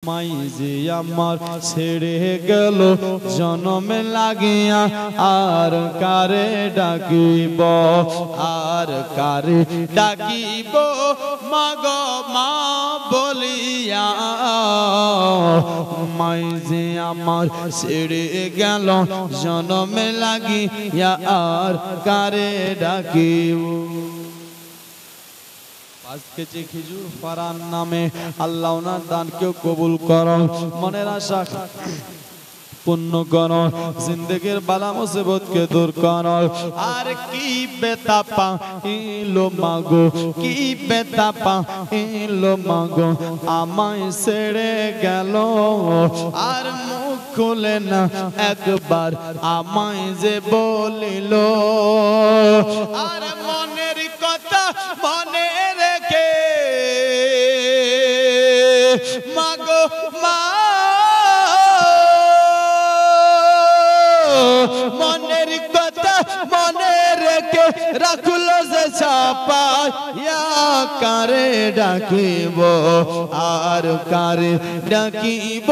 মাই যে আমার ছেড়ে গেল জনমে লাগিয়া আর কারে ডাকিব আর কারে ডাকিব মাগো মা বলিয়া মাই যে আমার ছেড়ে গেল জনমে লাগিয়া আর কারে ডাকিব। আজকে যে খেজুর ফারান নামে আল্লাহ ওনার দানকেও কবুল করো, মনের আশা পূর্ণ করো, জিন্দেগির বালা মুসিবতকে দূর করো। আর কি বেতা পাইলো মাগো, কি বেতা পাইলো মাগো, আমায় ছেড়ে গেল আর মুখ খুলে না একবার আমায় যে বলিল। আর মনের কথা মনে রেখে মাগো মা, মনের কথা মনে রেখে রাখলো যে ছাপাইয়া কারে ডাকিব আর কারে ডাকিব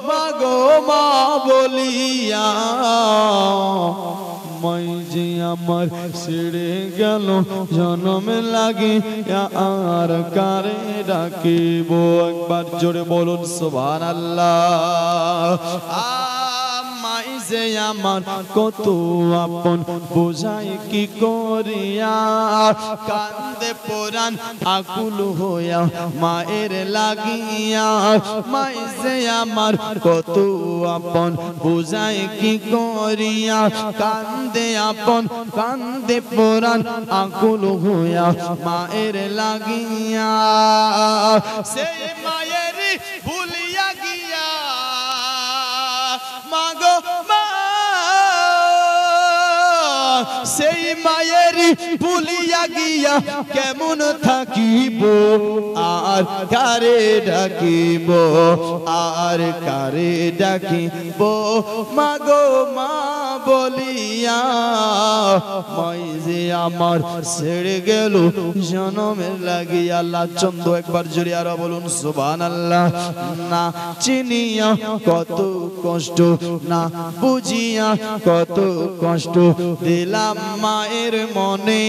মাগো মা বলিয়া। মাই যে আমার ছেড়ে গেল জনম লাগে আর কারে ডাকিব। একবার জোরে বলুন সুবহানাল্লাহ। মাই যে আমার কত আপন বোঝাই কি করিয়া, কান্দে পরাণ আকুল হইয়া মায়ের লাগিয়া। মাই যে আমার কত আপন বোঝাই কি করিয়া, কান্দে আপন কান্দে পরাণ আকুল হইয়া মায়ের লাগিয়া। সেই মায়ের ভুলিয়া গিয়া মাগো মা, সেই মায়ের ভুলিয়া গিয়া কেমন থাকিব আর কারে ডাকিব আর কারে ডাকিব মাগো মা বলিয়া। মাই যে আমার ছেড়ে গেল জনমের লাগিয়া। আল্লাহ চন্দ একবার জোরে আরো বলুন সুবহানাল্লাহ। না চিনিয়া কত কষ্ট, না বুঝিয়া কত কষ্ট দিলাম মায়ের মনে,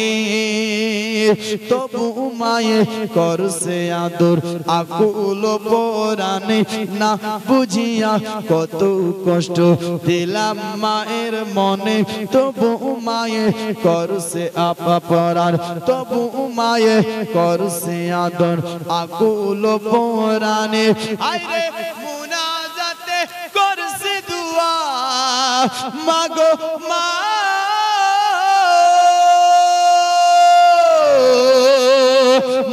তবু মায়ে করছে আদর আকুল পরাণে। না বুঝিয়া কত কষ্ট দিলাম মায়ের মনে, তবু মায়ে করছে আপা পরাণ, তবু মায়ে করছে আদর আকুল পরাণে। আইরে মুনাজাতে করছে দুয়া মাগো মা,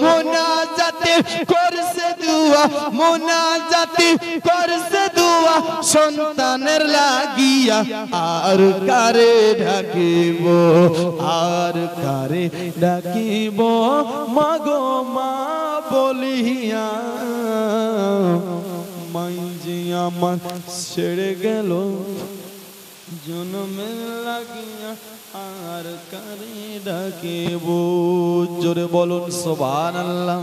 মুনাজাতে করছে দুয়া, মুনাজাতে করছে দুয়া সন্তানের লাগিয়া আর কারে ডাকিব আর কারে ডাকিব মাগো মা বলিয়া। মাই যে আমার ছেড়ে গেল জনমের লাগিয়া আর কারে ডাকিব। জোরে বলুন সুবহানাল্লাহ।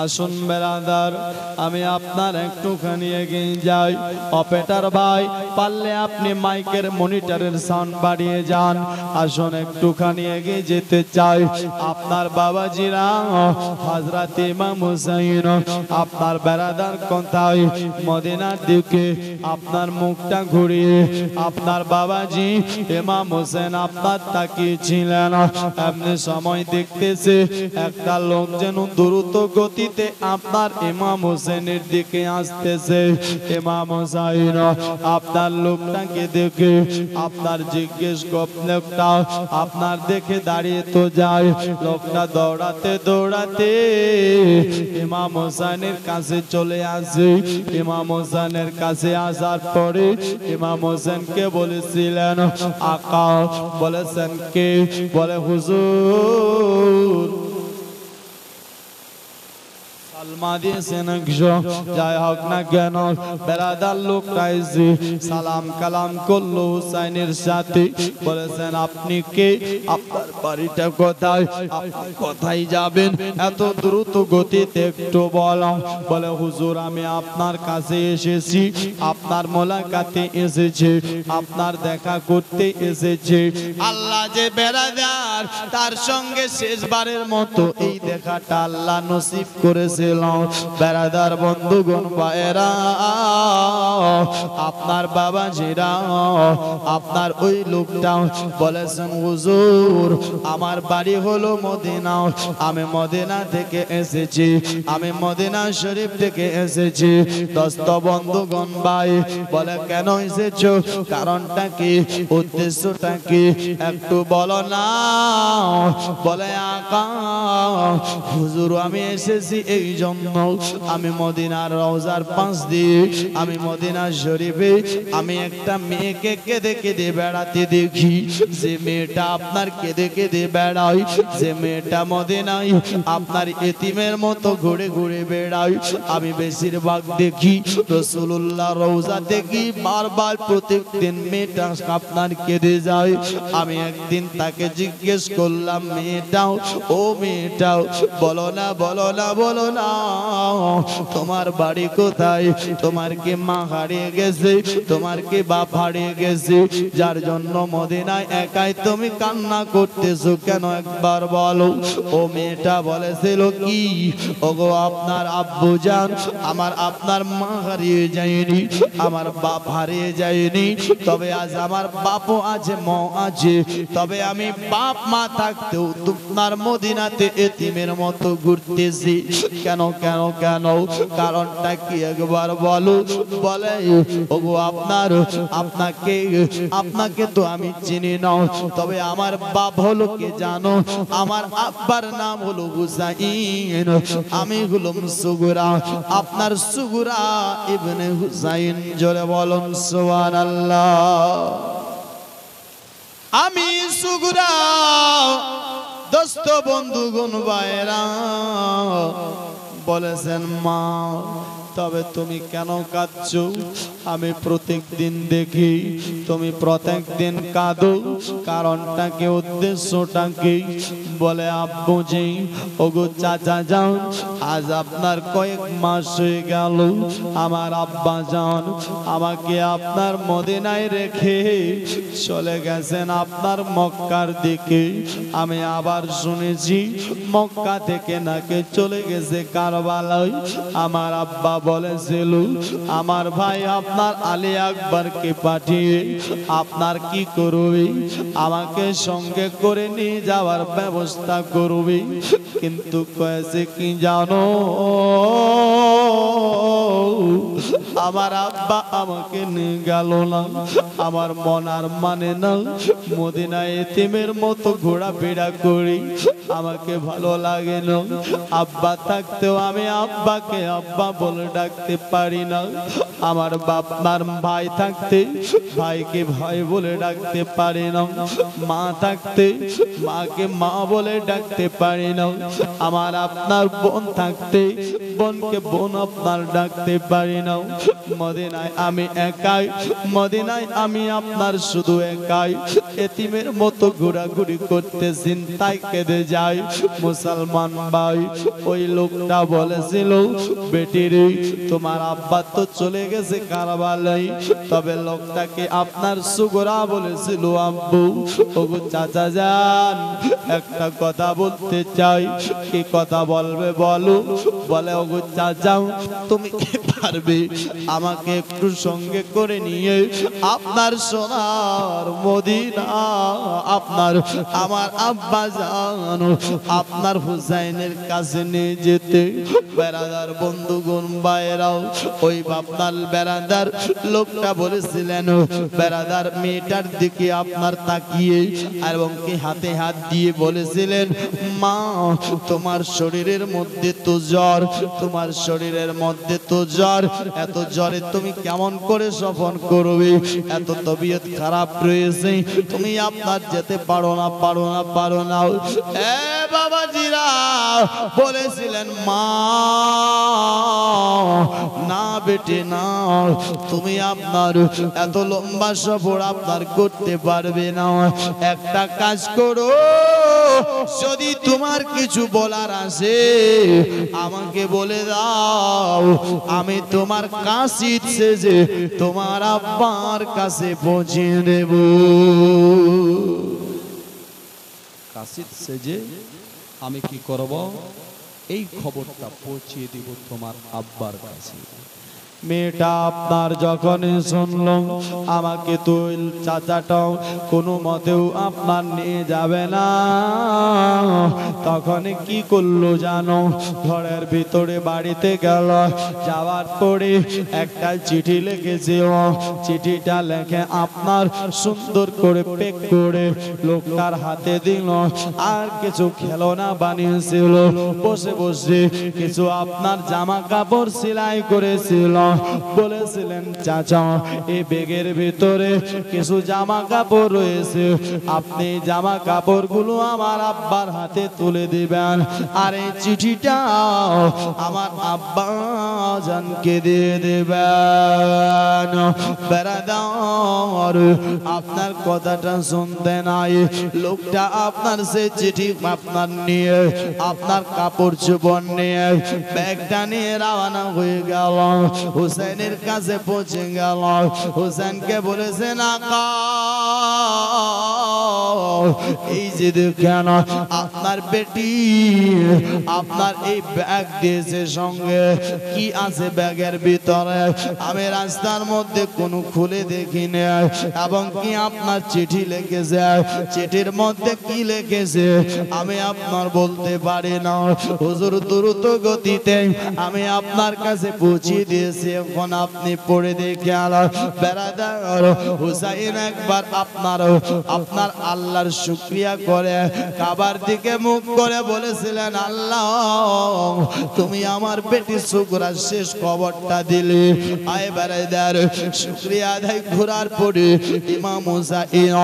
আসুন বেরাদার, আমি আপনার একটুখানি এগিয়ে যাই। অপারেটর ভাই পারলে আপনি মাইকের মনিটরের সাউন্ড বাড়িয়ে যান। আসুন একটুখানি এগিয়ে যেতে চাই। আপনার বাবাজিরা হযরত ইমাম হুসাইন আপনার বেরাদার কোথায় মদিনার দিকে আপনার মুখটা ঘুরিয়ে আপনার বাবাজি ইমাম হোসেন আপনার তাকিয়েছিলেন। এমনি সময় দেখতেছে একটা লোক যেন দ্রুত গতি আপনার ইমাম হোসেনের দিকে আসতেছে। ইমাম হোসেন আপনার লোকটাকে দেখে আপনার জিজ্ঞেস লোকটা আপনার দেখে দাঁড়িয়ে তো যায়। লোকটা দৌড়াতে দৌড়াতে ইমাম হোসেনের কাছে চলে আসে। ইমাম হোসেনের কাছে আসার পরে ইমাম হোসেনকে বলেছিলেন আকা, বলেছেন কে? বলে হুজুর আলমা দিয়েছেন যাই হোক না কেন বেরাদার লোকটা এসে সালাম কালাম করলো হুসাইনের সাথে বলেছেন আপনি কে আপনার বাড়িটা কোথায় আপনি কোথায় যাবেন এত দ্রুত গতিতে একটু বলো বলে হুজুর আমি আপনার কাছে এসেছি আপনার মোলাকাতে এসেছি আপনার দেখা করতে এসেছি আল্লাহ যে বেরাদার তার সঙ্গে শেষবারের মতো এই দেখাটা আল্লাহ নসিব করেছিল বেরাদার বন্ধুগণ ভাইরা আপনার বাবা জিরা আপনার ওই লোকটা বলেছেন হুজুর আমার বাড়ি হলো মদিনা আমি মদিনা থেকে এসেছি আমি মদিনা শরীফ থেকে এসেছি দোস্ত বন্ধুগণ ভাই বলে কেন এসেছো কারণটা কি উদ্দেশ্যটা কি একটু বলো না বলে আকা হুজুর আমি এসেছি এই জন্য আমি মদিনার রওজার পাশ দিয়ে আমি মদিনা শরীফে আমি একটা মেয়েকে কেঁদে কেঁদে বেড়াতে দেখি যে মেয়েটা আপনার কেঁদে কেঁদে বেড়ায় যে মেয়েটা মদিনায় আপনার এতিমের মতো ঘুরে ঘুরে বেড়ায় আমি বেশিরভাগ দেখি রাসূলুল্লাহ রওজা দেখি বারবার প্রত্যেকদিন মেয়েটা আপনার কেঁদে যায় আমি একদিন তাকে জিজ্ঞেস করলাম মেয়েটাও ও মেয়েটাও বলো না বলো না বলো না তোমার বাড়ি কোথায় তোমার কি মা হারিয়ে গেছে তোমার কি বাপ হারিয়ে গেছে যার জন্য মদিনায় একাই তুমি কান্না করতেছো কেন একবার বলো ও মেয়েটা বলেছিল কি ওগো আপনার আব্বু জান আমার আপনার মা হারিয়ে যায়নি আমার বাপ হারিয়ে যায়নি তবে আজ আমার বাপও আছে মা আছে তবে আমি বাপ মা থাকতেও তোমার মদিনাতে এতিমের মতো ঘুরতেছি কেন কেন কেন কারণটা কি একবার বলো বলে ওগো আপনার আপনাকে আপনাকে তো আমি চিনি না তবে আমার বাপ হলো কে জানো আমার আব্বার নাম হলো হুসাইন আমি হলাম সুগুরা আপনার সুগুরা ইবনে হুসাইন জোরে বলুন সুবহানাল্লাহ আমি সুগুরা দোস্ত বন্ধুগণ ভাইরা বলেছেন মা তবে তুমি কেন কাঁদছো আমি প্রত্যেকদিন দেখি তুমি প্রত্যেকদিন কাঁদো কারণটা কি উদ্দেশ্যটা কি বলে আব্বু জি ওগো চাচা যান আজ আপনার কয়েক মাস হয়ে গেল আমার আব্বা যান আমাকে আপনার মদিনায় রেখে চলে গেছেন আপনার মক্কার দিকে আমি আবার শুনেছি মক্কা থেকে নাকি চলে গেছে কারবালায় আমার আব্বা বলেছিল আমার ভাই আপনার আলী আকবরকে পাঠিয়ে আপনার কি করবে আমাকে সঙ্গে করে নিয়ে যাওয়ার ব্যবস্থা করবে কিন্তু কয়েছে কি জানো আমার আব্বা আমাকে নিয়ে গেল না আমার মন আর মানে না মদিনায় এতিমের মতো ঘোরাফেরা করি আমাকে ভালো লাগে না আব্বা থাকতেও আমি আব্বাকে আব্বা বলে ডাকতে পারি না আমার বাপমার ভাই থাকতে ভাইকে ভাই বলে ডাকতে পারি না মা থাকতে মাকে মা বলে ডাকতে পারি না আমার আপনার বোন থাকতে বোনকে বোন আপনার ডাকতে পারি না মদিনায় আমি একাই মদিনায় আমি আপনার শুধু একাই এতিমের মতো ঘোরাঘুরি করতে চিন্তায় কেঁদে যায় মুসলমান ভাই ওই লোকটা বলেছিল বেটি রে তোমার আব্বা তো চলে গেছে কারবালায় তবে লোকটাকে আপনার সুগরা বলেছিল আব্বু ওগো চাচা যান একটা কথা বলতে চাই কি কথা বলবে বলো বলে ওগো চাচা তুমি কি পারবে আমাকে একটু সঙ্গে করে নিয়ে আপনার সোনার মদিনা আপনার আমার আব্বা জানো আপনার হুসাইনের কাছে নিয়ে যেতে বেরাদার বন্ধুগণ ভাইরাও ওই আপনার বেরাদার লোকটা বলেছিলেন বেরাদার মেয়েটার দিকে আপনার তাকিয়ে এবং কি হাতে হাত দিয়ে বলেছিলেন মা তোমার শরীরের মধ্যে তো জ্বর তোমার শরীরের মধ্যে তো জ্বর এত জ্বরে তুমি কেমন করে সফর করবে এত তবিয়ত খারাপ রয়েছে তুমি আপনার যেতে পারো না পারো না পারো না বাবাজিরা বলেছিলেন মা না বেটে না, তুমি আপনার এত লম্বা সফর আপনার করতে পারবে না, একটা কাজ করো, যদি তোমার কিছু বলার আছে আমাকে বলে দাও, আমি তোমার কাশিদ সেজে তোমার আব্বার কাছে পৌঁছে দেব। কাশিদ সেজে আমি কি করব, এই খবরটা পৌঁছিয়ে দিব তোমার আব্বার কাছে। মেয়েটা আপনার যখন শুনল আমাকে তুই চাচাটাও কোনো মতেও আপনার নিয়ে যাবে না, তখন কি করলো জানো, ঘরের ভিতরে বাড়িতে গেল, যাওয়ার পরে একটা চিঠি লিখেছে, চিঠিটা লেখে আপনার সুন্দর করে পেক করে লোকটার হাতে দিল, আর কিছু খেলনা বানিয়েছিল, বসে বসে কিছু আপনার জামা কাপড় সেলাই করেছিল, বলেছিলেন চাচা এই ব্যাগের ভিতরে কিছু জামা কাপড় রয়েছে, আপনি জামা কাপড় গুলো আমার আব্বার হাতে তুলে দিবেন, আর এই চিঠিটা আমার আব্বা জানকে দিয়ে দেবেন। বেরাদার আপনার কথাটা শুনতে নাই, লোকটা আপনার সে চিঠি আপনার নিয়ে আপনার কাপড় চোপড় নিয়ে ব্যাগটা নিয়ে রওনা হয়ে গেল, হুসেনের কাছে পৌঁছে গেল, হুসেনকে বলেছেন আকা এই যে দেখেন আপনার বেটি আপনার এই ব্যাগ দিয়েছে, সঙ্গে কি আছে ব্যাগের ভিতরে আমি রাস্তার মধ্যে কোনো খুলে দেখিনি, এবং কি আপনার চিঠি লিখেছে, চিঠির মধ্যে কি লিখেছে আমি আপনার বলতে পারি না, হুজুর দ্রুত গতিতে আমি আপনার কাছে পৌঁছে দিয়েছি, এখন আপনি পড়ে দেখে আলো। বেরাদার হুসাইন একবার আপনার আল্লাহর শুকরিয়া করে কাবার দিকে মুখ করে বলেছিলেন, আল্লাহ তুমি আমার বেটি সুগরার শেষ খবরটা দিলে। আয় বেরাদার শুকরিয়া আদায় ঘোরার পরে ইমাম হুসাইন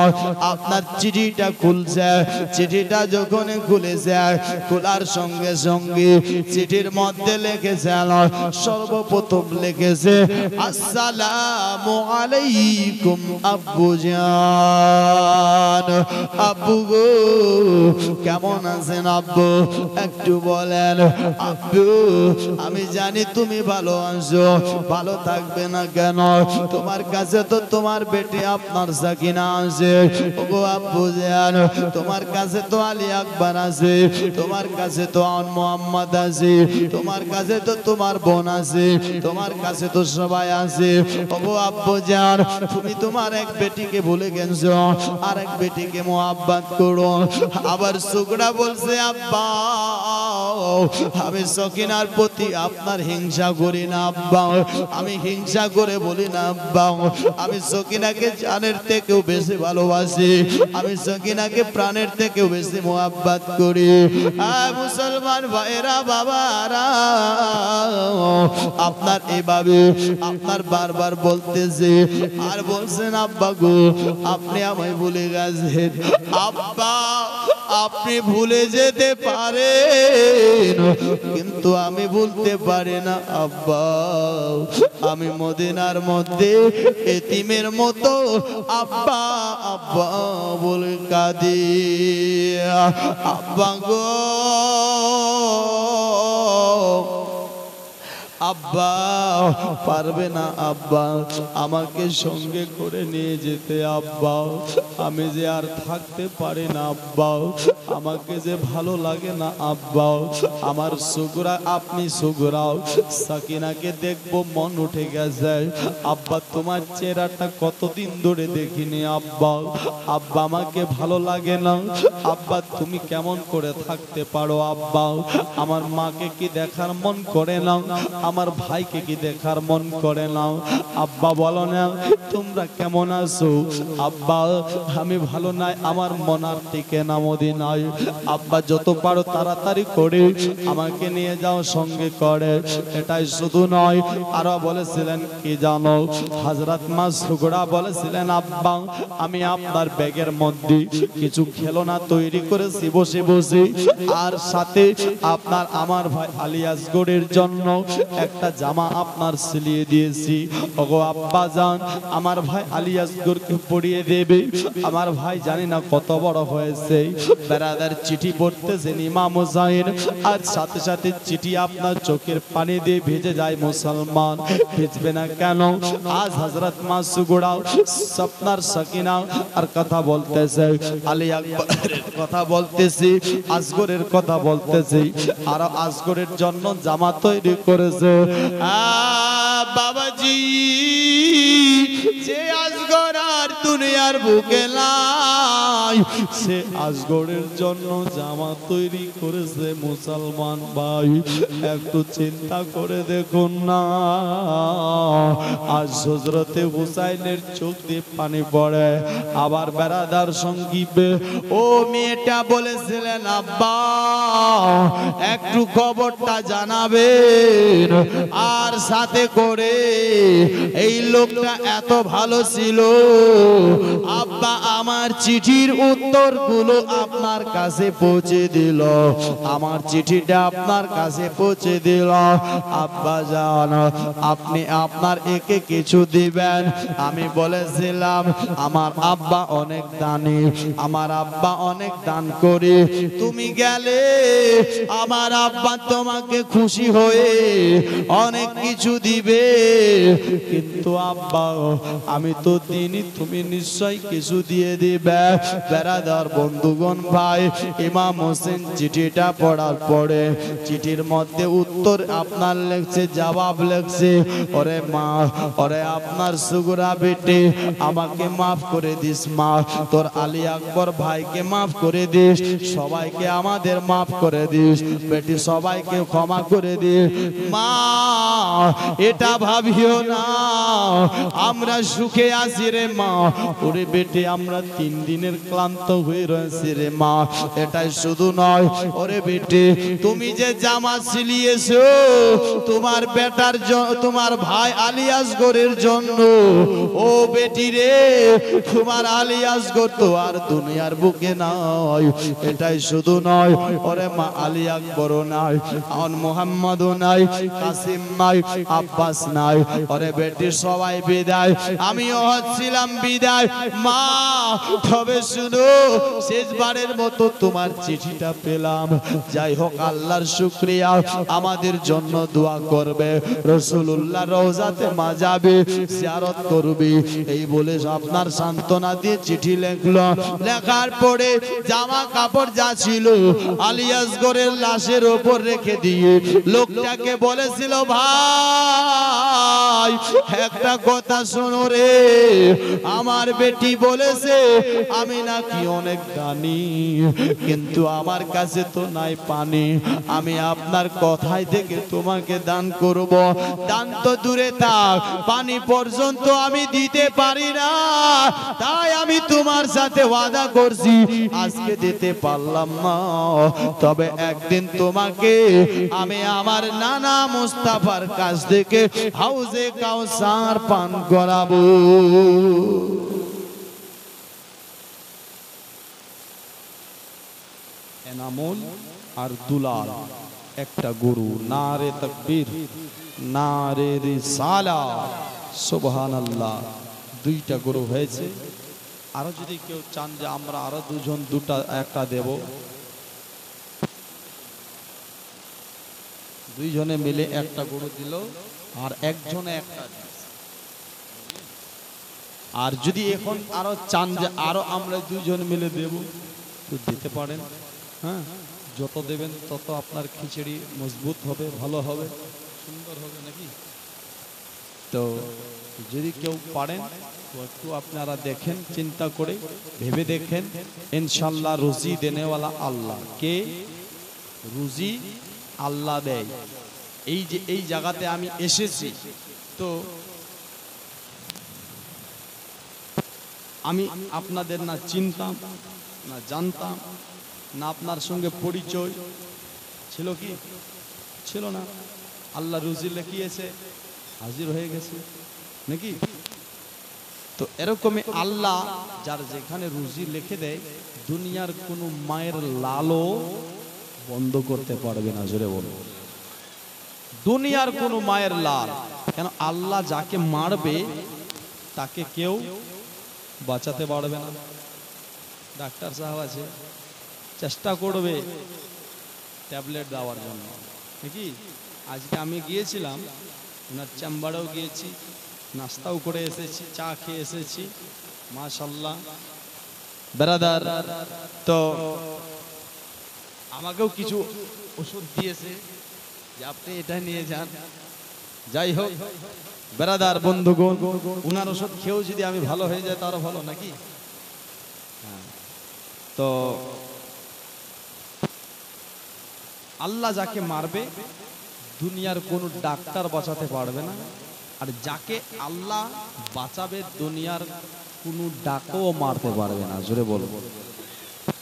আপনার চিঠিটা খুলছে, চিঠিটা যখন খুলেছে খোলার সঙ্গে সঙ্গে চিঠির মধ্যে লিখেছে, সর্বপ্রথম লিখেছে আসসালামু আলাইকুম আব্বুজান, আব্বু গো কেমন আছেন আব্বু, একটু বলেন। আব্বু আমি জানি তুমি ভালো আছো, ভালো থাকবে না কেন, তোমার কাছে তো তোমার বেটি আপনার সাকিনা আছে, ওগো আব্বুজান তোমার কাছে তো আলী আকবর আছে, তোমার কাছে তো মোহাম্মদ আছে, তোমার কাছে তো তোমার বোন আছে, তোমার কাছে তো সবাই আছে, ওগো আব্বুজান তুমি তোমার এক বেটিকে ভুলে গেছো, আর এক বেটিকে মোহাব্বত করো। আবার সুগরা বলছে আব্বা আমি সকিনার প্রতি আপনার হিংসা করি না আব্বা, আমি হিংসা করে বলি না আব্বা, আমি সকিনাকে জানের থেকেও বেশি ভালোবাসি, আমি সকিনাকে প্রাণের থেকেও বেশি মোহাব্বত করি। মুসলমান ভাইরা বাবারা আপনার এভাবে আপনার বারবার বলতেছে, আর বলছেন আব্বা গো আপনি আমায় ভুলে গেছেন, আব্বা আপনি ভুলে যেতে পারেন কিন্তু আমি ভুলতে পারি না আব্বা, আমি মদিনার মধ্যে এতিমের মতো আব্বা আব্বা বলে কাঁদি। আব্বা গো আব্বা পারবে না আব্বা আমাকে সঙ্গে করে নিয়ে যেতে, আব্বা আমি যে আর থাকতে পারি না আব্বা, আমাকে যে ভালো লাগে না আব্বা, আমার সুগরা আপনি সুগরাও সাকিনাকে দেখবো মন উঠে গেছে আব্বা, তোমার চেহারাটা কতদিন ধরে দেখিনি আব্বা, আব্বা আমাকে ভালো লাগে না আব্বা, তুমি কেমন করে থাকতে পারো আব্বা, আমার মাকে কি দেখার মন করে না আমার ভাইকে কি দেখার মন করে না? আব্বা বলো না তোমরা কেমন আছো? আব্বা আমি ভালো নাই, আমার মন আর টিকে না মদিনায়। আব্বা যত পারো তাড়াতাড়ি করে আমাকে নিয়ে যাও সঙ্গে করে। এটাই শুধু নয়, আরো বলেছিলেন কি জানো? হযরত মাসউদ বলেছিলেন আব্বা আমি আপনার ব্যাগের মধ্যে কিছু খেলনা তৈরি করেছি বসে বসে, আর সাথে আপনার আমার ভাই আলী আসগরের জন্য একটা জামা আপনার সিলিয়ে দিয়েছি। ওগো আব্বা জান, আমার ভাই আলী আসগরকে পরিয়ে দেবে। আমার ভাই জানি না কত বড় হয়েছে। বেরাদার চিঠি পড়তেছেন ইমাম হুসাইন, আর সাথে সাথে চিঠি আপনার চোখের পানি দিয়ে ভেজে যায়। মুসলমান ভিজবে না কেন? আজ হযরত মাসউদ আপনার সাকিনা আর কথা বলতেছে, আলী আকবরের কথা বলতেছি, আসগরের কথা বলতেছি, আর আসগরের জন্য জামা তৈরি করেছে। বাবাজি যে আসগর আর দুনিয়ার বুকে নাই, সে আসগরের জন্য জামা তৈরি করেছে। মুসলমান ভাই একটু চিন্তা করে দেখুন না, আজ হযরতে হুসাইনের চোখ দিয়ে পানি পড়ে। আবার বেরাদার সঙ্গীবে ও মেয়েটা বলেছিলেন আব্বা একটু খবরটা জানাবেন, আর সাথে করে এই লোকটা এত ভালো ছিল আব্বা আমার চিঠির উত্তরগুলো আপনার কাছে পৌঁছে দিল, আমার চিঠিটা আপনার কাছে পৌঁছে দিল। আব্বা জান আপনি আপনার একে কিছু দিবেন। আমি বলেছিলাম আমার আব্বা অনেক দানি, আমার আব্বা অনেক দান করে, তুমি গেলে আমার আব্বা তোমাকে খুশি হয়ে অনেক কিছু দিবে। কিন্তু আব্বা আমি তো দিনই, তুমি নিশ্চয় কিছু দিয়ে দিবে। বেরাদার বন্ধুগণ ভাই, ইমাম হোসেন চিঠিটা পড়ার পরে চিঠির মধ্যে উত্তর আপনার লেখছে, জবাব লেখছে, ওরে মা, ওরে আপনার সুগরা বেটে আমাকে মাফ করে দিস মা, তোর আলী আকবর ভাইকে মাফ করে দিস, সবাইকে আমাদের মাফ করে দিস বেটি, সবাইকে ক্ষমা করে দিস মা। এটা ভাবিও না আমরা সুখে আছি রে মা, ওরে বেটে আমরা 3 দিনের ক্লান্ত হয়ে রয়েছি রে মা। এটাই শুধু নয়, ওরে বেটে তুমি যে জামা সিলিয়েছো তোমার বেটার তোমার ভাই আলী আসগরের জন্য, ও বেটি রে তোমার আলী আসগর তো আর দুনিয়ার বুকে নাই। এটাই শুধু নয়, ওরে মা আলী আকবরও নাই, আর মুহাম্মদও নাই, কাসিম নাই, আব্বাস নাই, ওরে বেটি সবাই বিদায়, আমিও হচ্ছিলাম বিদায় মা। তবে শুনো শেষবারের মতো তোমার চিঠিটা পেলাম, যাই হোক আল্লাহর শুকরিয়া, আমাদের জন্য দোয়া করবে, রাসূলুল্লাহ রওজাতে মা যাবে, জিয়ারত করবে, এই বলে আপনার সান্ত্বনা দিয়ে চিঠি লিখলো। লেখার পরে জামা কাপড় যা ছিল আলী আসগরের লাশের উপর রেখে দিয়ে লোকটাকে বলেছিল ভাই একটা কথা শোনো রে, আমার বেটি বলেছে আমি নাকি অনেক দানি, কিন্তু আমার কাছে তো নাই পানি, আমি আপনার কথাই থেকে তোমাকে দান করব। দান তো দূরে থাক, পানি পর্যন্ত আমি দিতে পারি না, তাই আমি তোমার সাথে ওয়াদা করছি আজকে দিতে পারলাম না, তবে একদিন তোমাকে আমি আমার নানা মুস্তাফার কাছ থেকে হাউজে কাউসার পান করাবো। এনামুল আর দুলাল একটা গরু, নারে তাকবীর, নারে রিসালাত, সুবহানাল্লাহ, 2টা গরু হয়েছে। আরো যদি কেউ চান যে আমরা আরো 2 জন 2টা একটা দেব, 2 জনে মিলে একটা গরু দিল আর একজনে একটা দিল। আর যদি এখন আরো চান যে আরো আমরা 2 জন মিলে দেব তো দিতে পারেন। হ্যাঁ, যত দেবেন তত আপনার খিচুড়ি মজবুত হবে, ভালো হবে, সুন্দর হবে নাকি। তো যদি কেউ পারেন তো একটু আপনারা দেখেন, চিন্তা করে ভেবে দেখেন, ইনশাআল্লাহ রুজি দেনেওয়ালা আল্লাহ। কে? রুজি আল্লাহ দেয়। এই যে এই জায়গাতে আমি এসেছি, তো আমি আপনাদের না চিনতাম, না জানতাম, না আপনার সঙ্গে পরিচয় ছিল, কি ছিল না। আল্লাহ রুজি লিখিয়েছে, হাজির হয়ে গেছে নাকি। তো এরকমই আল্লাহ যার যেখানে রুজি লিখে দেয়, দুনিয়ার কোনো মায়ের লালও বন্ধ করতে পারবে না। জোরে বলো, দুনিয়ার কোনো মায়ের লাল। কেন? আল্লাহ যাকে মারবে তাকে কেউ বাঁচাতে পারবে না। ডাক্তার সাহেব আছে, চেষ্টা করবে ট্যাবলেট দেওয়ার জন্য নাকি। আজকে আমি গিয়েছিলাম ওনার চেম্বারেও গিয়েছি, নাস্তাও করে এসেছি, চা খেয়ে এসেছি, মাশাআল্লাহ ব্রাদার। তো আমাকেও কিছু ওষুধ দিয়েছে যে আপনি এটা নিয়ে যান। যাই হোক ব্রাদার, বন্ধুগণ, উনার ওষুধ খেয়েও যদি আমি ভালো হয়ে যায় তারও ভালো নাকি। তো আল্লাহ যাকে মারবে দুনিয়ার কোনো ডাক্তার বাঁচাতে পারবে না, আর যাকে আল্লাহ বাঁচাবে দুনিয়ার কোনো ডাকও মারতে পারবে না। জোরে বলবো,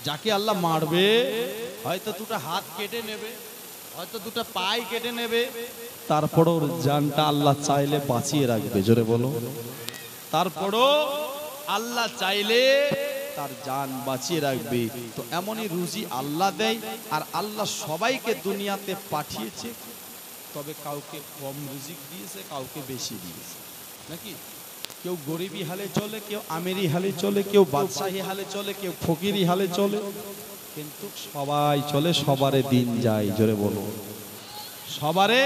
যাকে আল্লাহ মারবে হয়তো দুটো হাত কেটে নেবে, হয়তো দুটো পায়ে কেটে নেবে, তারপরও জানটা আল্লাহ চাইলে বাঁচিয়ে রাখবে। জোরে বলো, তারপরও আল্লাহ চাইলে তার জান বাঁচিয়ে রাখবে। তো এমনই রুজি আল্লাহ দেয়, আর আল্লাহ সবাইকে দুনিয়াতে পাঠিয়েছে, তবে কাউকে কম রিজিক দিয়েছে, কাউকে বেশি দিয়েছে নাকি। কেউ গরিবী হালে চলে, কেউ আমিরি হালে চলে, কেউ বাদশাহী হালে চলে, কেউ ফকিরি হালে চলে, কিন্তু সবাই চলে, সবারে দিন যায়। জোরে বলো, সবারে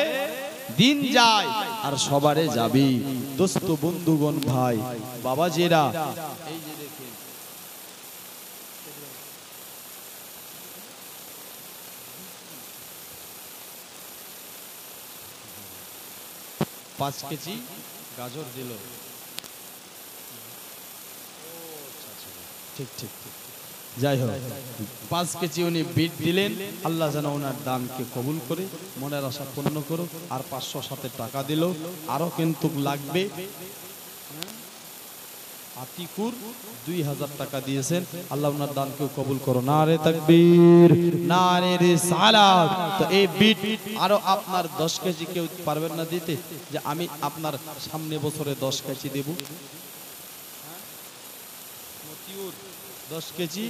দিন যায় আর সবারে যাবি। দোস্ত, বন্ধুগণ, ভাই, বাবাজিরা, এই যে দেখেন 5 কেজি গাজর দিল। ঠিক ঠিক ঠিক, যাই হোক 5 কেজি উনি বিট দিলেন। আল্লাহ যেন ওনার দানকে কবুল করে, মনের আশা পূর্ণ করো। আর 500 সাথে টাকা দিল, আরো কিন্তু লাগবে। আতিকুর 2000 টাকা দিয়েছেন। আল্লাহ ওনার দানকেও কবুল করো। নারে তাকবীর, নারে রিসালাত। তো এই বিট আরো আপনার 10 কেজি কেউ পারবেন না দিতে, যে আমি আপনার সামনে বছরে 10 কেজি দেব। 10 কেজি